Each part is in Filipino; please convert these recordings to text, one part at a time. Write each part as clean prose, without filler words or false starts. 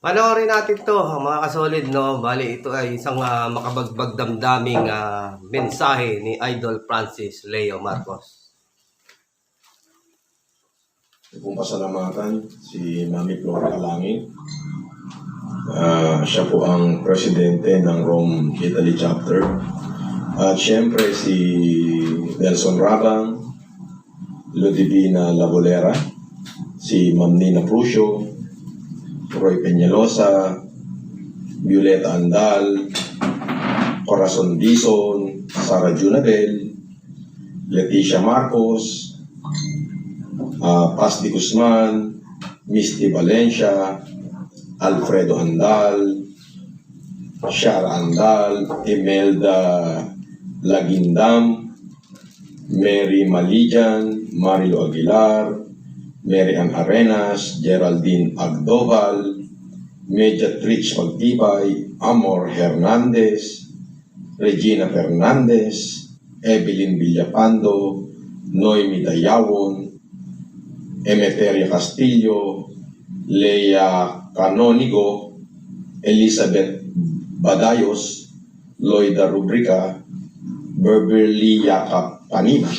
Panoorin natin to, mga kasolid, no? Bali, ito ay isang makabagbag damdaming mensahe ni Idol Francis Leo Marcos. Kung pasalamatan si Mami Flora Calangin. Siya po ang presidente ng Rome, Italy chapter. At syempre si Nelson Rabang, Ludivina Labolera, si Ma'am Nina Prusio, Roy Peñalosa, Violeta Andal, Corazon Dizon, Sara Junabel, Leticia Marcos, Pasti Guzman, Misty Valencia, Alfredo Andal, Shara Andal, Imelda Lagindam, Mary Malijan, Marilo Aguilar, Mary Ann Arenas, Geraldine Agdoval, Mediatrix Magtibay, Amor Hernandez, Regina Fernandez, Evelyn Villapando, Noemi Dayawon, Emeteria Castillo, Lea Canonigo, Elizabeth Badayos, Loida Rubrica, Beverly Yakap Panina.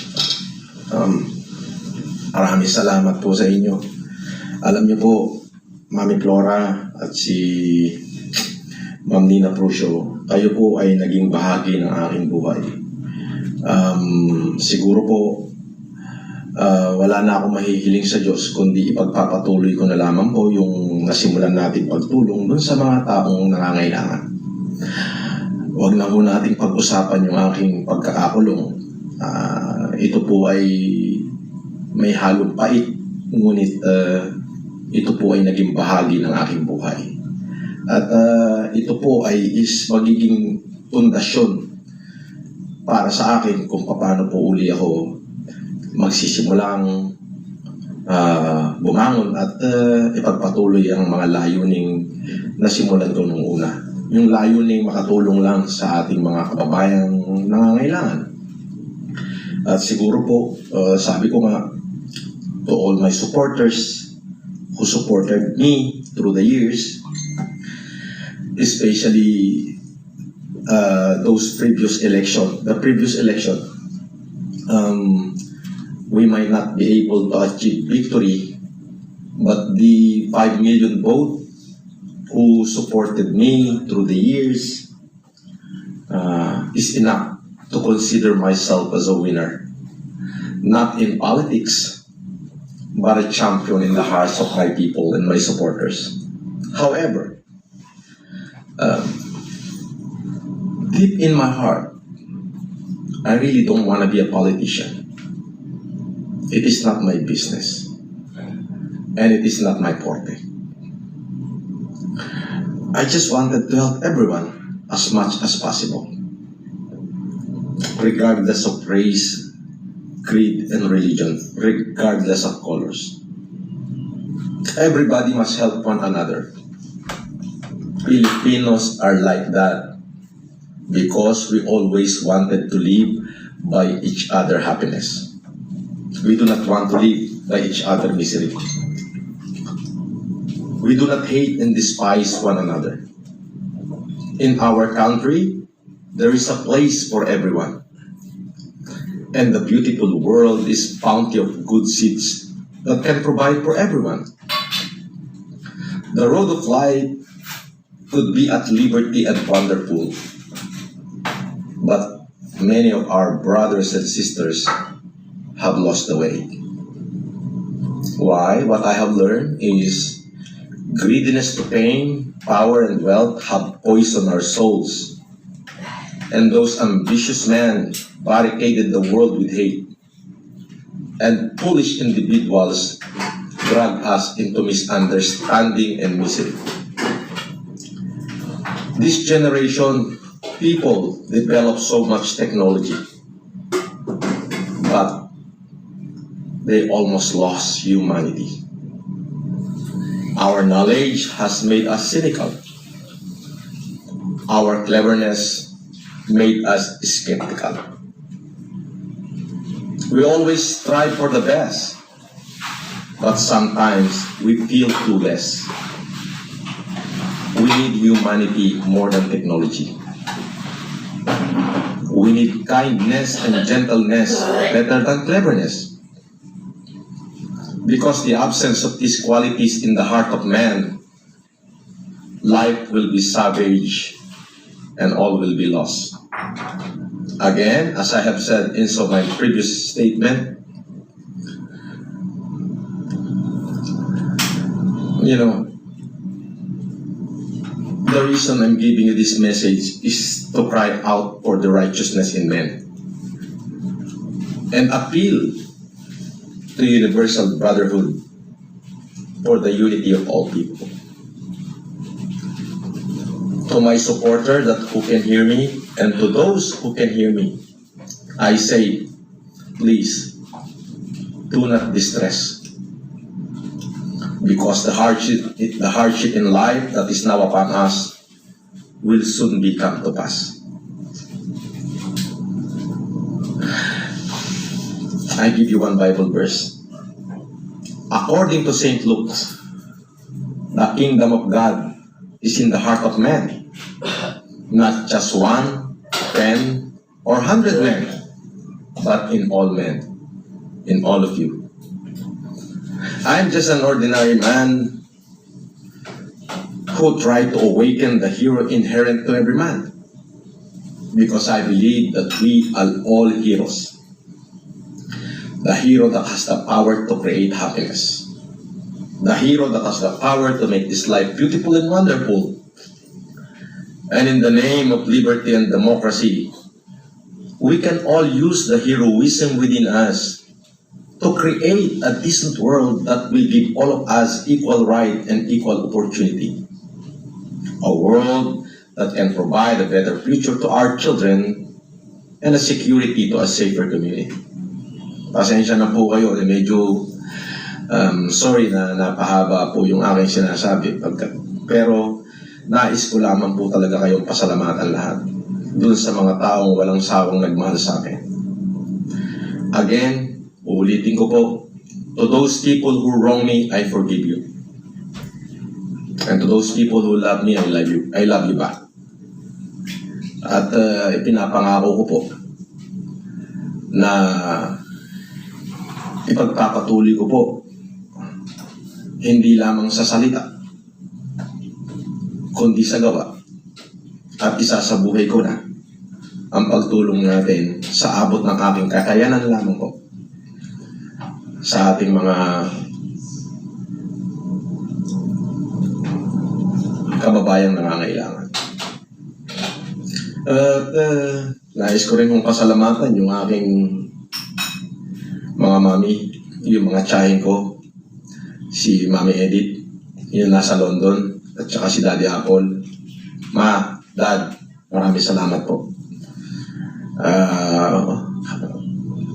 Maraming salamat po sa inyo. Alam niyo po, Mami Flora at si Ma'am Nina Prusio, kayo po ay naging bahagi ng aking buhay. Siguro po, wala na akong mahihiling sa Diyos, kundi ipagpapatuloy ko na lamang po yung nasimulan natin pagtulong dun sa mga taong nangangailangan. Huwag na po nating pag-usapan yung aking pagkakakulong. Ito po ay may halong pait, ngunit ito po ay naging bahagi ng aking buhay. At ito po ay magiging pundasyon para sa akin kung paano po uli ako magsisimulang bumangon at ipagpatuloy ang mga layuning nasimulan ko nung una. Yung layuning makatulong lang sa ating mga kababayang nangangailangan. At siguro po, sabi ko nga, to all my supporters who supported me through the years, especially the previous election, we might not be able to achieve victory, but the 5 million vote who supported me through the years is enough to consider myself as a winner. Not in politics, but a champion in the hearts of my people and my supporters. However, deep in my heart, I really don't want to be a politician. It is not my business, and it is not my forte. I just wanted to help everyone as much as possible, regardless of race, creed, and religion, regardless of colors. Everybody must help one another. Filipinos are like that because we always wanted to live by each other's happiness. We do not want to live by each other's misery. We do not hate and despise one another. In our country, there is a place for everyone. And the beautiful world is bounty of good seeds that can provide for everyone. The road of life could be at liberty and wonderful, but many of our brothers and sisters have lost the way. Why? What I have learned is greediness to pain, power, and wealth have poisoned our souls. And those ambitious men barricaded the world with hate. And foolish individuals drag us into misunderstanding and misery. This generation, people develop so much technology, but they almost lost humanity. Our knowledge has made us cynical. Our cleverness made us skeptical. We always strive for the best, but sometimes we feel too less. need humanity more than technology. We need kindness and gentleness better than cleverness. Because the absence of these qualities in the heart of man, life will be savage and all will be lost. Again, as I have said in my previous statement, the reason I'm giving you this message is to cry out for the righteousness in men and appeal to universal brotherhood for the unity of all people. To my supporter who can hear me, and to those who can hear me, I say, please, do not distress. Because the hardship in life that is now upon us will soon come to pass. I give you one Bible verse. According to St. Luke, the kingdom of God is in the heart of man, not just 1, 10, or 100 men, but in all men, in all of you. I'm just an ordinary man who tried to awaken the hero inherent to every man, because I believe that we are all heroes. The hero that has the power to create happiness. The hero that has the power to make this life beautiful and wonderful. And in the name of liberty and democracy, we can all use the heroism within us to create a decent world that will give all of us equal right and equal opportunity. A world that can provide a better future to our children and a security to a safer community. Pasensya na po kayo, medyo sorry na napahaba po yung aking sinasabi. Pero nais ko lamang po talaga kayong pasalamatan lahat dun sa mga taong walang sawang nagmahal sa akin. Again, uulitin ko po, to those people who wrong me, I forgive you. And to those people who love me, I love you. I love you back. At ipinapangako ko po na ipagpapatuloy ko po hindi lamang sa salita kundi sa gawa, at isasabuhay ko na ang pagtulong natin sa abot ng aking kakayanan lamang po sa ating mga kababayang nangangailangan. At nais ko rin kong pasalamatan yung aking mga mami, yung mga tsahin ko, si Mami Edith, yung nasa London, at saka si Daddy Apple. Ma, Dad, maraming salamat po.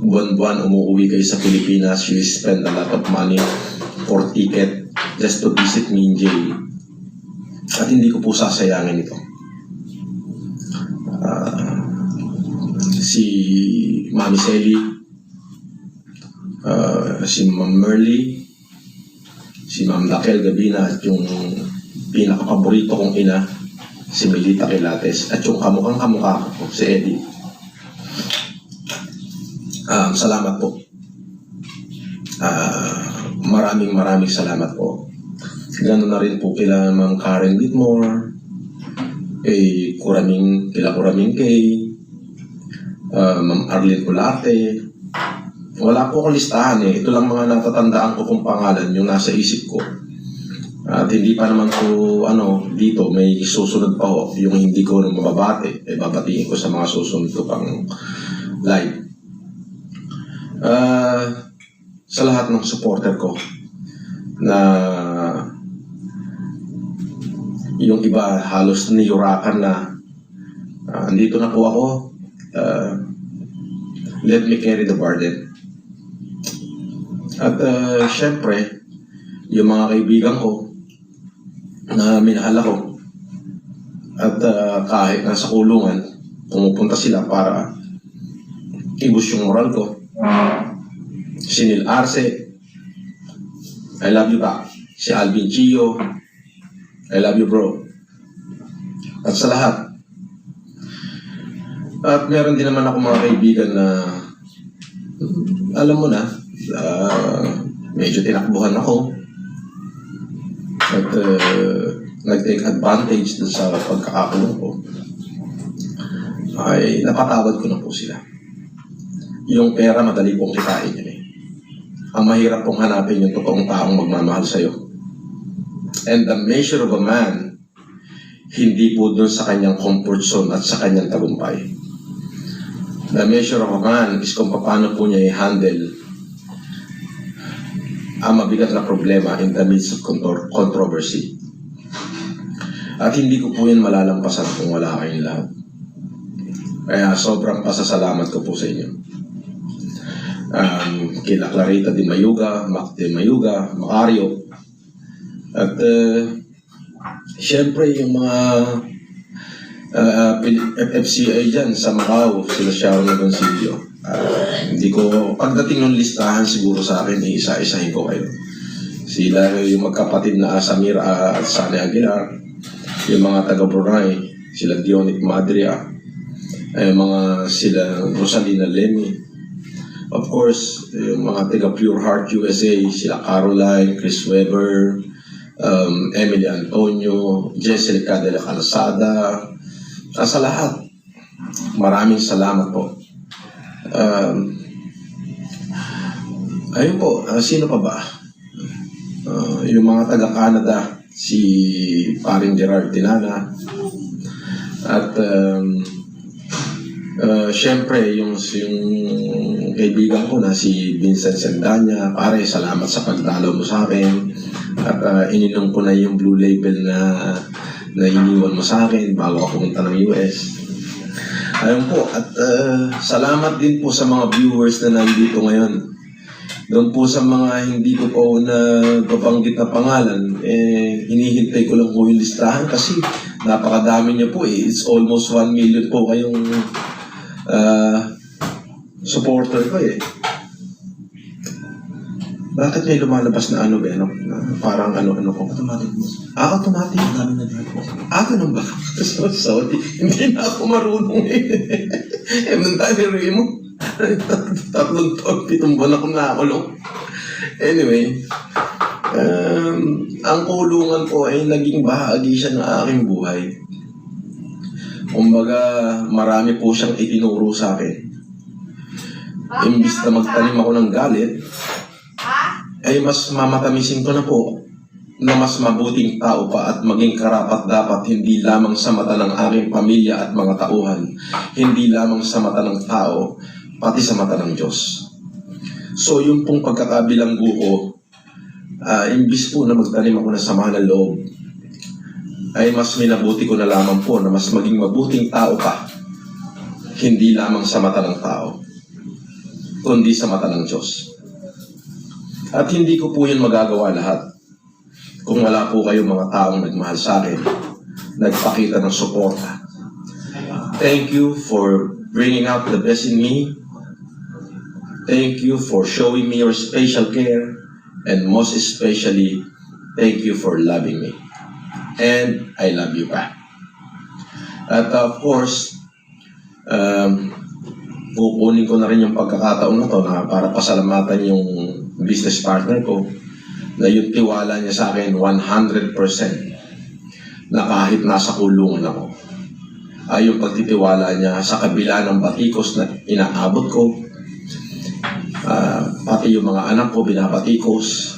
Buwan-buwan umuwi kayo sa Pilipinas, you spend a lot of money for ticket just to visit me in jail. At hindi ko po sasayangin ito. Si Mami Selly, si Ma'am Merly, si Ma'am Dakel Gabina, at yung pinaka-paborito kong ina, si Melita Quilates, at yung kamukhang-kamukha ko, si Eddie. Salamat po. Maraming salamat po. Ganoon na rin po kila Ma'am Karen Whitmore, kila Kuraming Kay, Ma'am Arlene Ularte. Wala po akong listahan eh. Ito lang mga natatandaan ko kung pangalan yung nasa isip ko. At hindi pa naman po dito may susunod pa ho. Yung hindi ko mababati, babatiin ko sa mga susunod ko pang live. Sa lahat ng supporter ko na yung iba halos niyurakan na andito na po ako, let me carry the burden. At syempre, yung mga kaibigan ko na minahal ako at kahit nasa kulungan, pumupunta sila para ibus yung moral ko. Si Neil Arce, I love you back. Si Alvin Chio, I love you bro. At sa lahat, at meron din naman ako mga kaibigan na alam mo na, medyo tinakbuhan ako at nag-take advantage dun sa pagkakakulong ko, ay napatawad ko na po sila. Yung pera, madali pong kitain yun eh. Ang mahirap pong hanapin yung totoong taong magmamahal sa'yo. And the measure of a man, hindi po dun sa kanyang comfort zone at sa kanyang tagumpay. The measure of a man is kung paano po niya i-handle ang mabigat na problema in the midst of controversy. At hindi ko po yan malalampasan kung wala kayong lahat. Kaya sobrang pasasalamat ko po sa inyo. Kila Clarita Di Mayuga, Mac Di Mayuga, Macario. At siyempre yung mga FFCA dyan sa Macau, sila Sharon Agoncillo. Hindi ko, pagdating ng listahan siguro sa akin, isa-isahin ko kayo. Sila yung magkapatid na Samira at Sani Aguilar, yung mga taga-Brunei, sila Dionit Madria, mga sila Rosalina Lemi. Of course, yung mga taga Pure Heart USA, sila Caroline, Chris Weber, Emily Antonio, Jessica de la Calzada, sa lahat, maraming salamat po. Ayun po, sino pa ba? Yung mga taga-Canada, si paring Gerard Tinana, at syempre, yung kaibigan ko na si Vincent Sendanya, pare, salamat sa pagdalaw mo sa akin. At ininom ko na yung blue label na iniwan mo sa akin bago ako pumunta ng US. Ayun po, at salamat din po sa mga viewers na nandito ngayon. Doon po sa mga hindi ko po nababanggit na pangalan, hinihintay ko lang po yung listahan kasi napakadami niyo po eh. It's almost 1 million po kayong supporter ko eh. Bakit may lumalabas na ano ba? Parang ano ko? Automatic mo. Automatic? Ang dami na dito. Ganun ba? Sorry. Hindi na ako marunong eh. Nang tayo mo. 3 taon, 7 buwan akong nakakulong. Anyway, ang kulungan ko ay naging bahagi siya ng aking buhay. Kumbaga, marami po siyang itinuro sa akin. Imbis na magtanim ako ng galit, ay mas mamatamisin ko na po na mas mabuting tao pa at maging karapat dapat hindi lamang sa mata ng aking pamilya at mga tauhan, hindi lamang sa mata ng tao, pati sa mata ng Diyos. So yung pong pagkakabilanggo ko, imbis po na magtanim ako ng sama ng loob, ay mas minabuti ko na lamang po na mas maging mabuting tao pa, hindi lamang sa mata ng tao, kundi sa mata ng Diyos. At hindi ko po yun magagawa lahat kung wala po kayong mga taong nagmahal sa akin, nagpakita ng suporta. Thank you for bringing out the best in me. Thank you for showing me your special care. And most especially, thank you for loving me. And I love you back. At of course, kukunin ko na rin yung pagkakataon na to na para pasalamatan yung business partner ko na yung tiwala niya sa akin 100% na kahit nasa kulungan ako ay yung pagtitiwala niya sa kabila ng batikos na inaabot ko, pati yung mga anak ko binabatikos,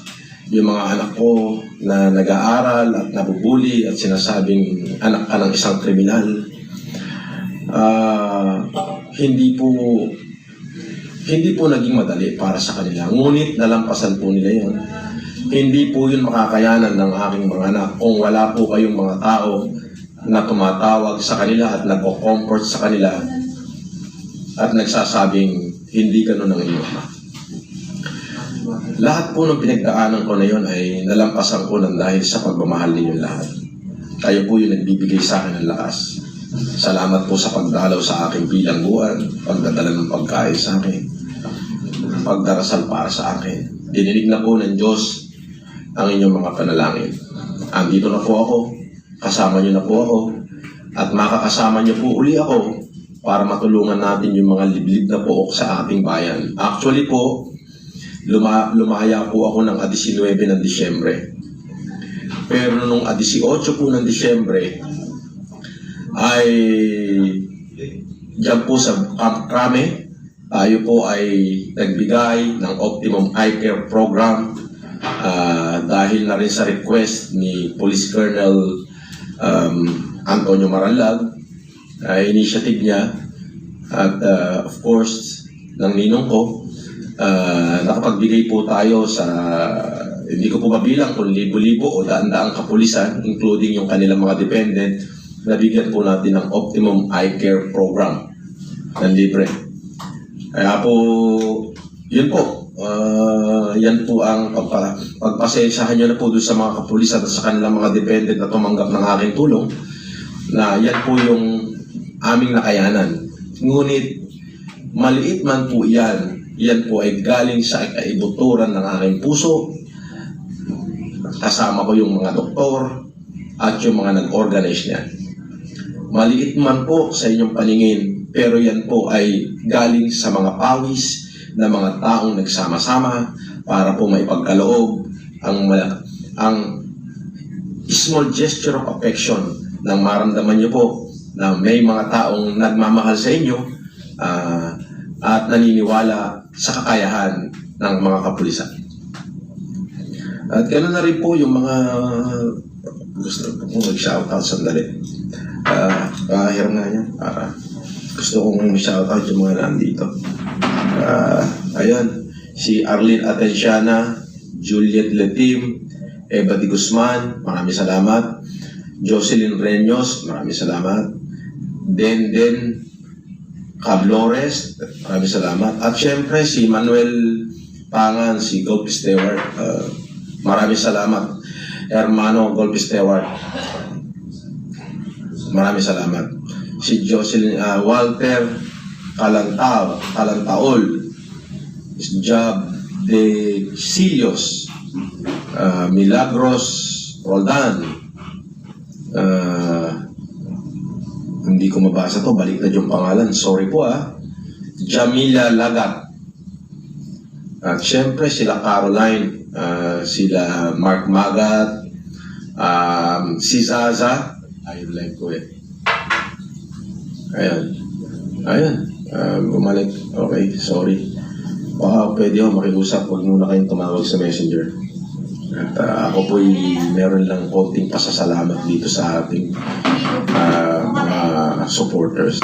yung mga anak ko na nag-aaral at nabubuli at sinasabing anak ka ng isang kriminal. Hindi po naging madali para sa kanila. Ngunit nalampasan po nila yun. Hindi po yun makakayanan ng aking mga anak kung wala po kayong mga tao na tumatawag sa kanila at nagko-comfort sa kanila at nagsasabing hindi ganun ang inyong ama. Lahat po ng pinagdaanan ko na yun ay nalampasan ko ng dahil sa pagmamahal ninyo lahat. Kayo po yung nagbibigay sa akin ng lakas. Salamat po sa pagdalaw sa aking bilangguan, pagdadala ng pagkain sa akin, pagdarasal para sa akin. Dininig na po ng Diyos ang inyong mga panalangin. Andito na po ako, kasama niyo na po ako, at makakasama niyo po uli ako para matulungan natin yung mga liblib na pook sa ating bayan. Actually po, lumaya po ako ng 19 ng Disyembre. Pero nung 18 po ng Disyembre, ay diyan po sa Camp Crame, tayo po ay nagbigay ng Optimum Eye Care Program dahil na rin sa request ni Police Colonel Antonio Maralag, initiative niya at of course ng ninong ko, nakapagbigay po tayo sa, hindi ko po mabilang kung libo-libo o daan-daang kapulisan, including yung kanilang mga dependent, nabigyan po natin ng Optimum Eye Care Program ng libre. Kaya po, yun po, yan po ang pagpasensahan nyo na po doon sa mga kapulisan at sa kanilang mga dependent na tumanggap ng aking tulong, na yan po yung aming nakayanan. Ngunit, maliit man po yan, yan po ay galing sa kaibuturan ng aking puso. Kasama ko yung mga doktor at yung mga nag-organize niyan. Maliit man po sa inyong paningin, pero yan po ay galing sa mga pawis na mga taong nagsama-sama para po maipagkaloob ang small gesture of affection nang maramdaman niyo po na may mga taong nagmamahal sa inyo at naniniwala sa kakayahan ng mga kapulisan. At ganoon na rin po yung mga gusto ko pong mag-shoutout sandali. Hiram nga niya. Gusto kong mag-shoutout yung mga nandito. Ayan, si Arlene Atenciana, Juliet Letim, Eva Di Guzman, maraming salamat. Jocelyn Reños, maraming salamat. Den Cablores, maraming salamat. At syempre si Manuel Pangan, si Golf Stewart, maraming salamat. Hermano Golf Stewart, maraming salamat. Si Jocelyn, Walter Calantaol, Job de Silios, Milagros Roldan, hindi ko mabasa to, baliktad yung pangalan, sorry po Jamila Lagat, at syempre sila Caroline, sila Mark Magat, si Zaza, ayun like ko ayun, bumalik, okay, sorry, baka pwede ako makiusap, huwag muna kayong tumawag sa messenger. At ako po'y meron lang konting pasasalamat dito sa ating mga supporters.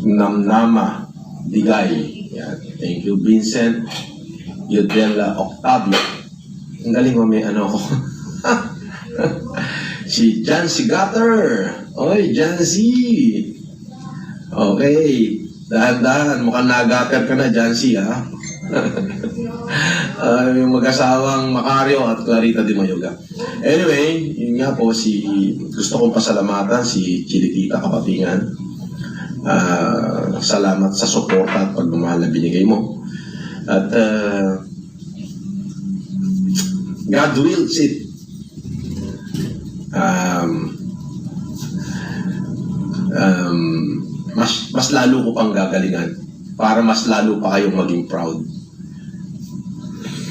Namnama Digay. Yan. Thank you, Vincent Yodela Octavio. Ang galing mo, may ano ko. Si Jancy Gutter. Oy, Jancy. Okay. Dahan-dahan. Mukhang nagater ka na, Jancy, ha? Yung mag-asawang Macario at Clarita Di Mayoga. Anyway, yun nga po, gusto kong pasalamatan si Chilikita Kapatingan. Salamat sa suporta at pagmamahal na binigay mo. At God wills it. Mas lalo ko pang gagalingan para mas lalo pa kayong maging proud.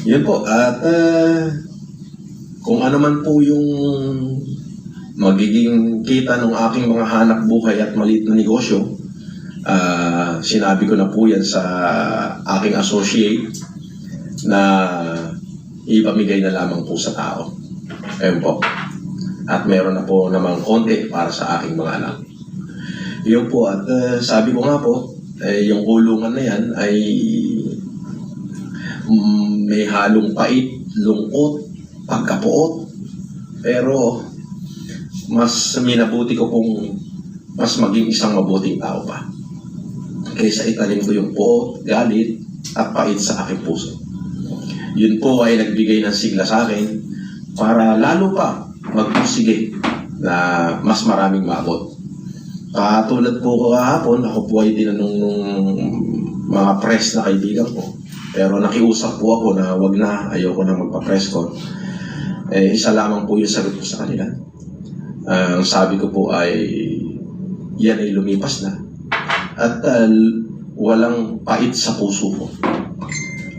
Yun po. At kung ano man po yung magiging kita ng aking mga hanap buhay at maliit na negosyo, sinabi ko na po yan sa aking associate na ipamigay na lamang po sa tao. Ayun po. At meron na po namang konti para sa aking mga anak. Yun po. At sabi ko nga po, yung kulungan na yan ay may halong pait, lungkot, pagkapuot. Pero mas minabuti ko kung mas maging isang mabuting tao pa kaysa itanim ko yung puot, galit at pait sa aking puso. Yun po ay nagbigay ng sigla sa akin para lalo pa magpursige na mas maraming maabot. Katulad po ko kahapon, ako po ay tinanong nung mga press na kaibigan ko. Pero nakiusap po ako na wag na, ayoko na magpa-press ko. Isa lamang po yung sagot ko sa kanila. Ang sabi ko po ay yan ay lumipas na. At walang pait sa puso ko.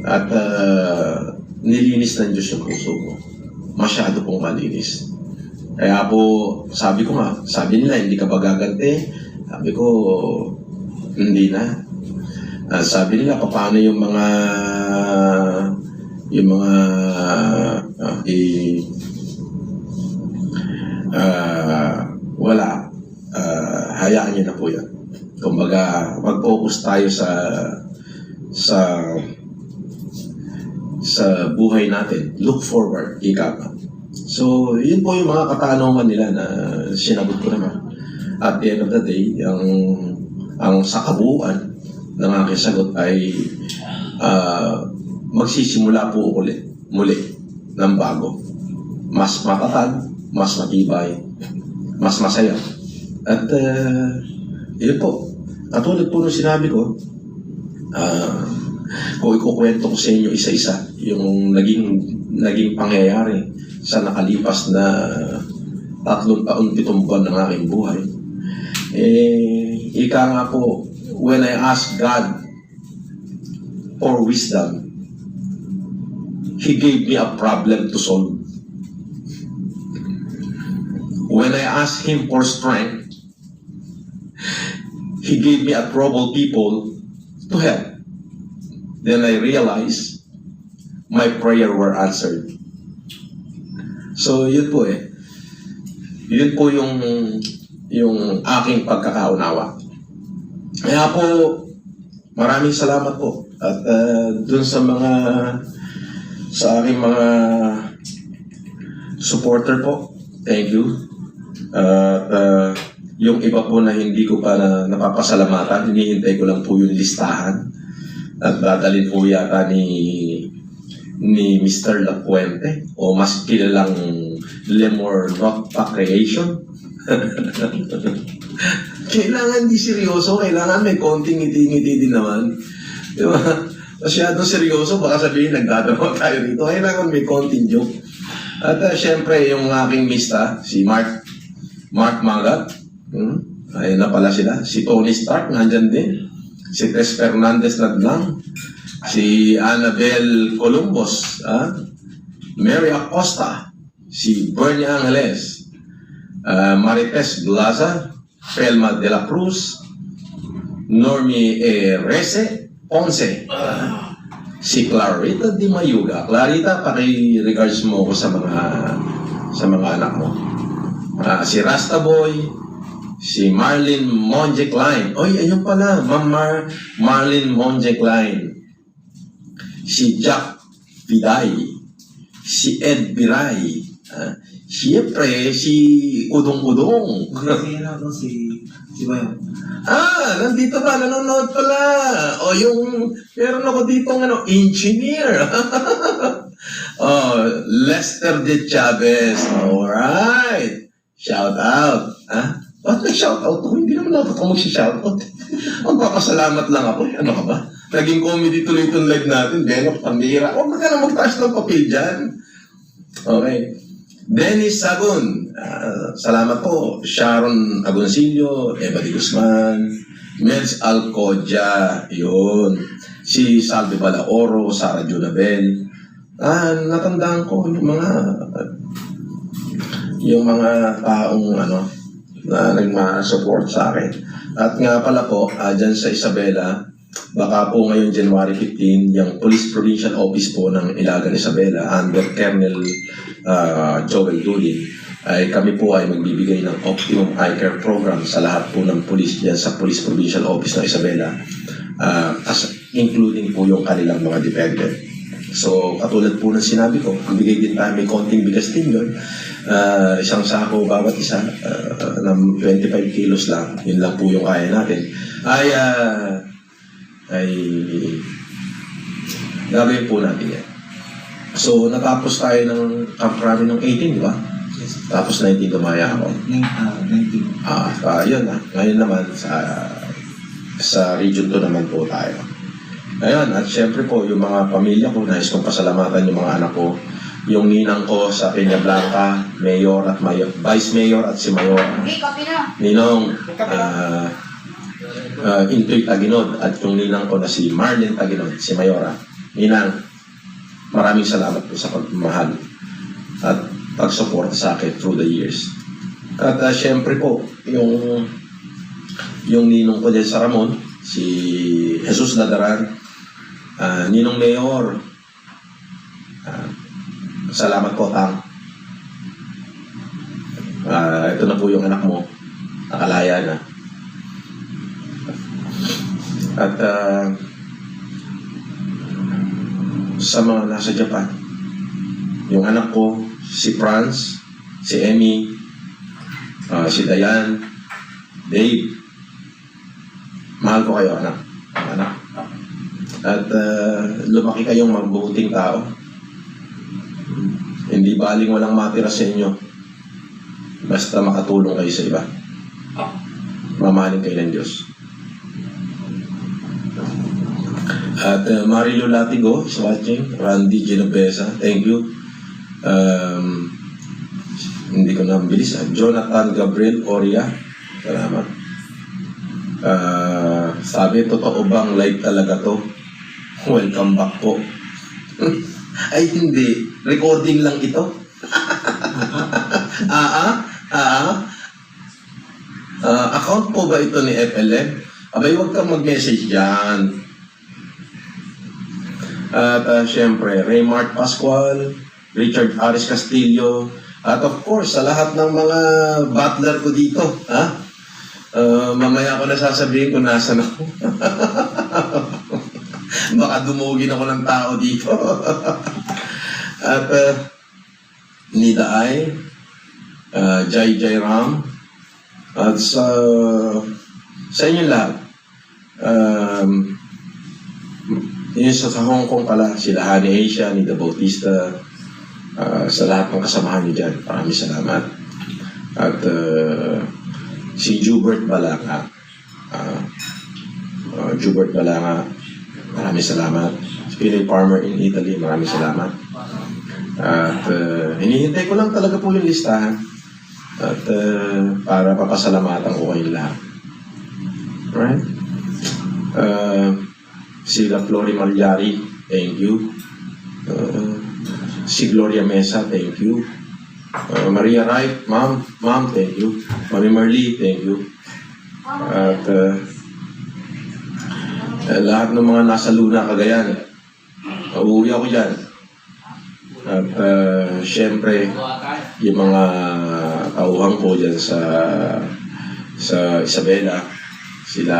At nilinis ng Diyos yung puso ko. Masyado pong malinis. Kaya po, sabi ko nga, sabi nila, hindi ka ba gaganti? Sabi ko, hindi na. Sabi nila, paano yung mga wala. Hayaan nyo na po yan. Kumbaga, mag-focus tayo sa buhay natin. Look forward, ika pa. So, yun po yung mga katanungan nila na sinagot ko naman. At the end of the day, ang sa kabuuan ng aking sagot ay magsisimula po muli ng bago. Mas matatag, mas matibay, mas masaya. At yun po, katulad po nung sinabi ko, kung ikukwento ko sa inyo isa-isa yung naging pangyayari sa nakalipas na 3 taon, 7 buwan ng aking buhay. Ika nga po, when I asked God for wisdom, He gave me a problem to solve. When I asked Him for strength, He gave me a troubled people to help. Then I realized my prayer were answered. So yun po yun po yung aking pagkakaunawa. Kaya po, maraming salamat po. At dun sa aking mga supporter po, thank you. At yung iba po na hindi ko pa napapasalamatan, hinihintay ko lang po yung listahan. At dadalhin po yata ni Mr. Lapuente o mas kilalang Lemor Notpa Creation. Kailangan di seryoso, kailangan may konting ngiti-ngiti din naman. Di ba? Masyadong seryoso, baka sabihin nagdadamag tayo dito. Kailangan may konting joke. At syempre, yung aking mista, si Mark Magat. Ayun na pala sila. Si Tony Stark, nandyan din. Si Tess Fernandez Nadlang. Si Annabel Columbus. Mary Acosta. Si Bernie Angeles. Marites Blaza. Felma de la Cruz. Normie Rese Ponce. Si Clarita Di Mayuga. Clarita, paki-regards mo ko sa mga anak mo. Si Rasta Boy. Si Marlene Monje Klein. Oy, ayun pala, Marlene Monje Klein. Si Jack Piday. Si Ed Biray. Siyempre, si Udong-Udong. Si Bayo. Nandito ba? Nanonood pala. O yung, meron ako dito engineer. Lester de Chavez. Alright. Shout out. Ba't nag-shout out ako? Hindi naman dapat ako mag-shout out. Magpapasalamat lang ako. Ano ka ba? Naging comedy tuloy itong live natin. Benok, pambira. Huwag ka na magtaas ng papel dyan. Okay. Dennis Sagun. Salamat po. Sharon Agoncillo. Eva de Guzman. Mels Alcodia. Yun. Si Salve Balaoro. Sara Junabel. Natandaan ko yung mga taong na nagma-support sa akin. At nga pala po, dyan sa Isabela, baka po ngayon January 15, yung Police Provincial Office po ng Ilagan Isabela under Colonel Joel Dulin, ay kami po ay magbibigay ng Optimum Eye Care Program sa lahat po ng police dyan sa Police Provincial Office ng Isabela, including po yung kanilang mga dependent. So, katulad po ng sinabi ko, bigay din tayo, may konting bigas din doon. Isang sako bawat isa ng 25 kilos lang. Yun lang po yung kaya natin. Ay gagawin po natin yan. So, natapos tayo ng Camp Rami ng 18, di ba? Yes. Tapos 19 tumaya ako. 19. Yun Ngayon naman, sa Region 2 naman po tayo. Ayun, at syempre po, yung mga pamilya ko, nais kong pasalamatan yung mga anak ko yung ninang ko sa Peña Blanca, Mayor at Vice Mayor at si Mayor. Okay, copy na. Ninong Intoy Taginod at yung ninang ko na si Marlene Taginod, si Mayora. Ninang, maraming salamat po sa pagmamahal at pagsuporta sa akin through the years. At syempre po, yung ninong ko dyan sa Ramon, si Jesus Ladaran, Ninong Mayor, salamat po, Tang. Ito na po yung anak mo, nakalaya na. At sa mga nasa Japan, yung anak ko, si Franz, si Emmy, si Dayan, Dave, mahal ko kayo, anak. At lumaki kayong mabuting tao. Hindi baling walang matira sa inyo. Basta makatulong kayo sa iba. Mamahalin kayo ng Diyos. At Marilo Latigo is watching. Randy Genovesa, thank you. Hindi ko na bilis. Jonathan Gabriel Oria, salamat. Sabi, totoo bang live talaga to? Welcome back po. Ay hindi, recording lang ito. Account po ba ito ni FLM? Abay, huwag kang mag-message dyan. At syempre, Raymart Pascual, Richard Aris Castillo, at of course, sa lahat ng mga butler ko dito, mamaya ko na sasabihin kung nasan ako. Baka dumugin ako ng tao dito. At Nida Ay, Jai Ram, at sa inyo lahat, yun sa Hong Kong pala, sila Hani Asia, Nida Bautista, sa lahat ng kasamahan niyo dyan, maraming salamat. At si Jubert Balanga, maraming salamat. Si Pinoy Farmer in Italy, maraming salamat. At hinihintay ko lang talaga po yung listahan. At para papasalamatan ko kayong lahat. Right? Sila Flory Malyari, thank you. Si Gloria Mesa, thank you. Maria Wright, ma'am, thank you. Mami Marley, thank you. At lahat ng mga nasa Luna, Cagayan, uuwi ako dyan. At syempre, yung mga tauhan ko dyan sa Isabela, sila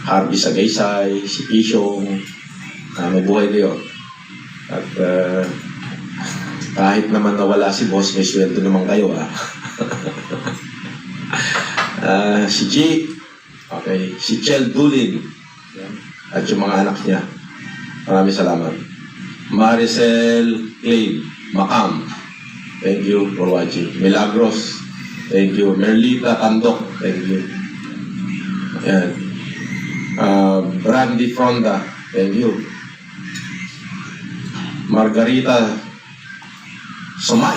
Harvey Sagaysay, si Isyong, mabuhay kayo. At kahit naman nawala si boss, may sweldo naman kayo, si G, okay, si Chel Dulin, at yung mga anak niya. Maraming salamat. Maricel Clay, Macam, thank you for watching. Milagros, thank you. Merlita Tandok, thank you. Ayan. Brandy Fronda, thank you. Margarita Sumay,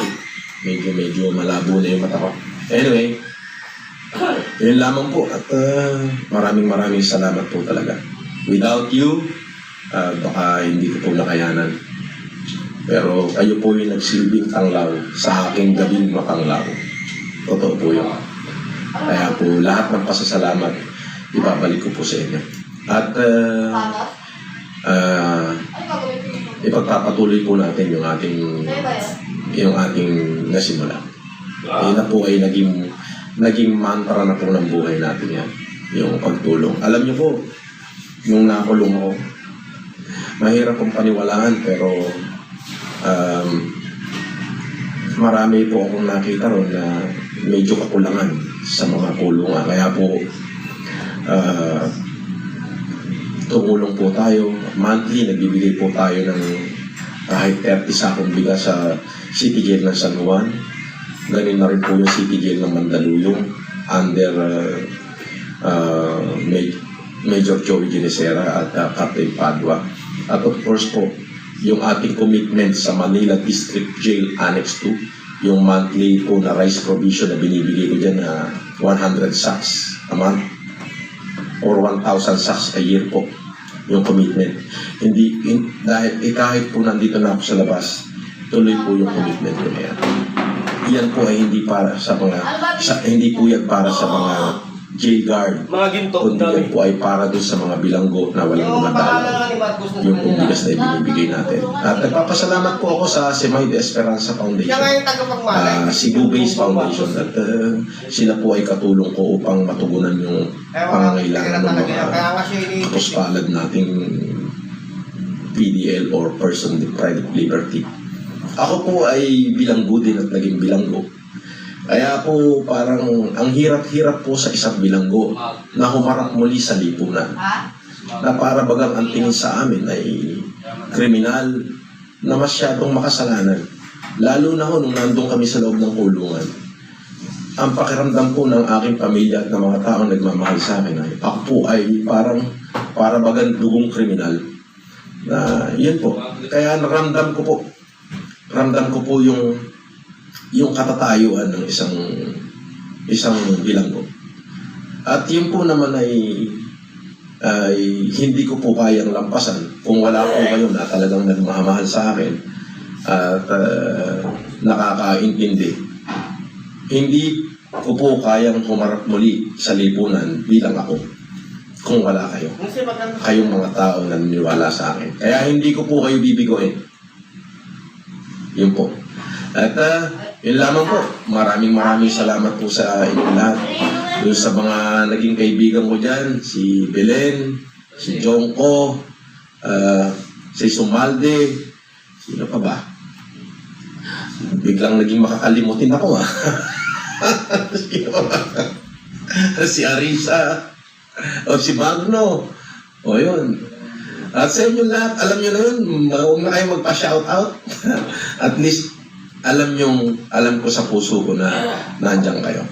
medyo malabo na yung mata ko. Anyway, yun lamang po at maraming salamat po talaga. Without you, baka hindi ko po nakayanan. Pero kayo po yung nagsilbing tanglaw sa aking gabing matanglaw. Totoo po yun. Kaya po lahat ng pasasalamat ibabalik ko po sa inyo. At ipagpapatuloy po natin yung ating nasimula. Yan na po ay naging mantra na po ng buhay natin yan. Yung pagtulong. Alam niyo po, yung nakulong ako, mahirap kong paniwalaan pero marami po akong nakita ron na medyo kakulangan sa mga kulungan. Kaya po tumulong po tayo. Monthly, nagbibigay po tayo ng kahit 30 sakong bigas sa City Jail ng San Juan. Ganun na rin po yung City Jail ng Mandaluyong under Major Joey Ginesera at Captain Padua. At of course po, yung ating commitment sa Manila District Jail Annex 2, yung monthly po na rice provision na binibigay ko dyan na 100 sacks a month or 1,000 sacks a year po yung commitment. Dahil kahit po nandito na ako sa labas, tuloy po yung commitment ko na yan. Yan po ay hindi para sa mga, hindi po yan para sa mga jail guard, Mga ginto, kundi yan po ay para doon sa mga bilanggo na walang dumadalaw. Yung pong bigas na ibinibigay natin. At nagpapasalamat po ako sa Semay de Esperanza Foundation, Siya nga yung tagapagmalay. Cebu Base Foundation, at sila po ay katulong ko upang matugunan yung pangangailangan ng mga Kaya nga siya ini... kapuspalad nating PDL or person deprived of liberty. Ako po ay bilanggo din at naging bilanggo. Kaya po parang ang hirap-hirap po sa isang bilanggo na humarap muli sa lipunan. Na para bagang ang tingin sa amin ay kriminal na masyadong makasalanan. Lalo na ho nung nandun kami sa loob ng kulungan. Ang pakiramdam po ng aking pamilya at ng mga taong nagmamahal sa akin ay ako po ay para bagang dugong kriminal. Na yun po. Kaya ramdam ko po yung katatayuan ng isang bilanggo. At yun po naman ay hindi ko po kayang lampasan kung wala po kayo na talagang nagmamahal sa akin at nakakaintindi. Hindi ko po kayang humarap muli sa lipunan bilang ako kung wala kayo. Kayong mga tao na naniniwala sa akin. Kaya hindi ko po kayo bibigoin. Yun po. At yun lamang po. Maraming salamat po sa inyo lahat. Doon sa mga naging kaibigan ko dyan, si Belen, si Jongko, si Sumalde, sino pa ba? Biglang naging makakalimutin ako Sino pa ba? Si Arisa, o si Magno, o yun. At sa inyo lahat, alam nyo na yun, huwag na kayo magpa-shoutout. At least, alam ko sa puso ko na nandiyan kayo.